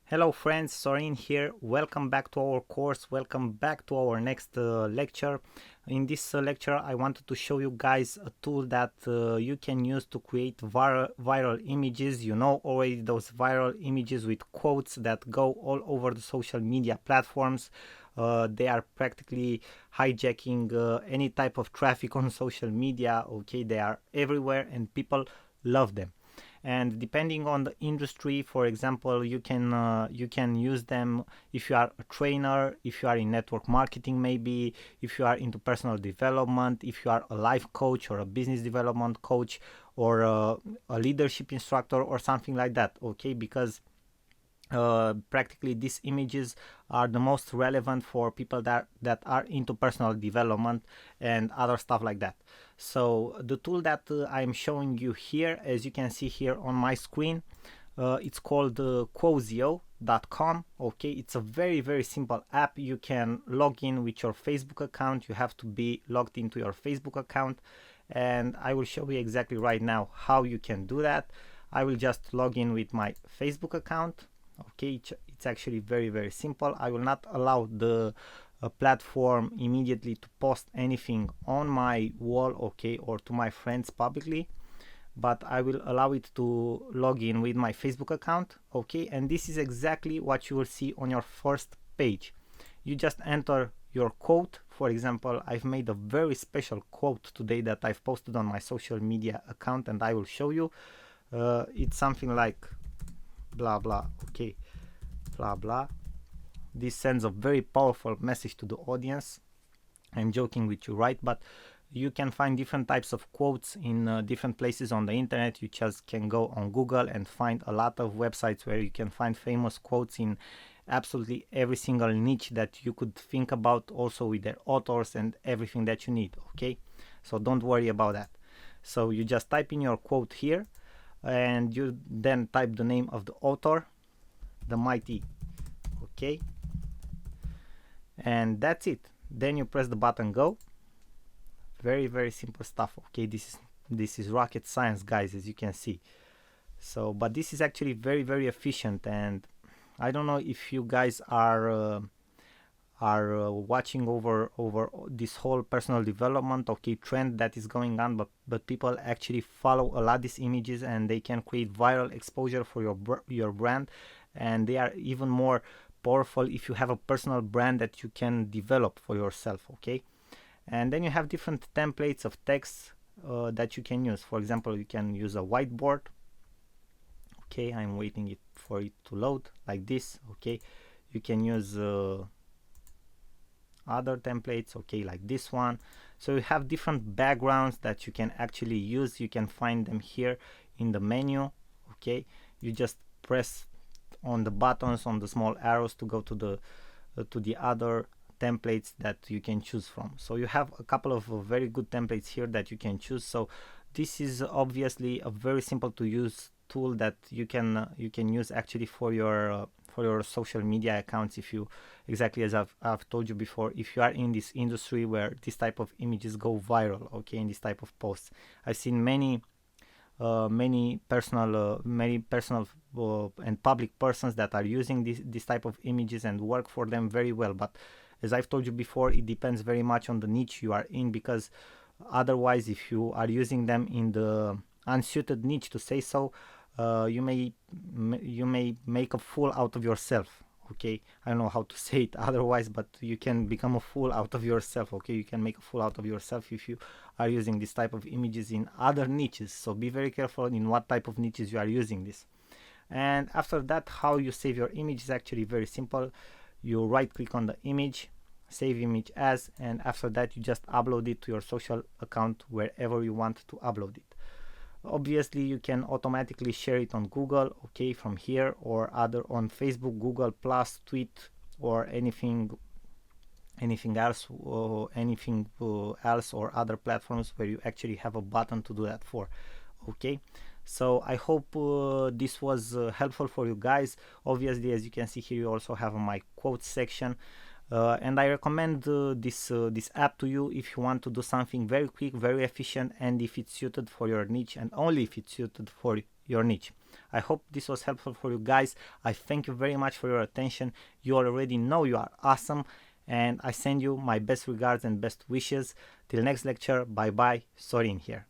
Hello friends, Sorin here. Welcome back to our course. Welcome back to our next lecture. In this lecture, I wanted to show you guys a tool that you can use to create viral images. You know already those viral images with quotes that go all over the social media platforms. They are practically hijacking any type of traffic on social media. Okay, they are everywhere and people love them. And depending on the industry, for example, you can use them if you are a trainer, if you are in network marketing, maybe if you are into personal development, if you are a life coach or a business development coach, or a leadership instructor or something like that. Okay, because practically these images are the most relevant for people that are into personal development and other stuff like that. So the tool that I'm showing you here, as you can see here on my screen, it's called Quozio.com. Okay, it's a very simple app. You can log in with your Facebook account. You have to be logged into your Facebook account, and I will show you exactly right now how you can do that. I will just log in with my Facebook account. Okay, it's actually very simple. I will not allow the platform immediately to post anything on my wall, okay, or to my friends publicly, but I will allow it to log in with my Facebook account. Okay, and this is exactly what you will see on your first page. You just enter your quote. For example, I've made a very special quote today that I've posted on my social media account, and I will show you. It's something like blah blah. Okay, blah blah. This sends a very powerful message to the audience. I'm joking with you, right? But you can find different types of quotes in different places on the internet. You just can go on Google and find a lot of websites where you can find famous quotes in absolutely every single niche that you could think about, also with their authors and everything that you need. Okay, so don't worry about that. So you just type in your quote here, and you then type the name of the author, the mighty. Okay, and that's it. Then you press the button go. Very simple stuff. Okay, this is rocket science, guys, as you can see. So but this is actually very efficient, and I don't know if you guys are watching over this whole personal development, okay, trend that is going on, but people actually follow a lot these images, and they can create viral exposure for your brand, and they are even more powerful if you have a personal brand that you can develop for yourself. Okay, and then you have different templates of text that you can use. For example, you can use a whiteboard. Okay, I'm waiting for it to load like this. Okay, you can use other templates, okay, like this one. So you have different backgrounds that you can actually use. You can find them here in the menu. Okay, you just press on the buttons, on the small arrows, to go to the other templates that you can choose from. So you have a couple of very good templates here that you can choose. So this is obviously a very simple to use tool that you can use actually for your social media accounts. If you, exactly as I've told you before, if you are in this industry where this type of images go viral, okay, in this type of posts. I've seen many personal and public persons that are using this type of images and work for them very well. But as I've told you before, it depends very much on the niche you are in, because otherwise, if you are using them in the unsuited niche, to say so, you may make a fool out of yourself. Okay, I don't know how to say it otherwise, but you can become a fool out of yourself. Okay, you can make a fool out of yourself if you are using this type of images in other niches. So be very careful in what type of niches you are using this. And after that, how you save your image is actually very simple. You right click on the image, save image as, and after that you just upload it to your social account wherever you want to upload it. Obviously you can automatically share it on Google, okay, from here, or other on Facebook, Google Plus, Tweet, or anything else, or other platforms where you actually have a button to do that for. Okay, so I hope this was helpful for you guys. Obviously, as you can see here, you also have my quotes section. And I recommend this app to you if you want to do something very quick, very efficient, and if it's suited for your niche, and only if it's suited for your niche. I hope this was helpful for you guys. I thank you very much for your attention. You already know you are awesome, and I send you my best regards and best wishes. Till next lecture, bye bye. Sorin here.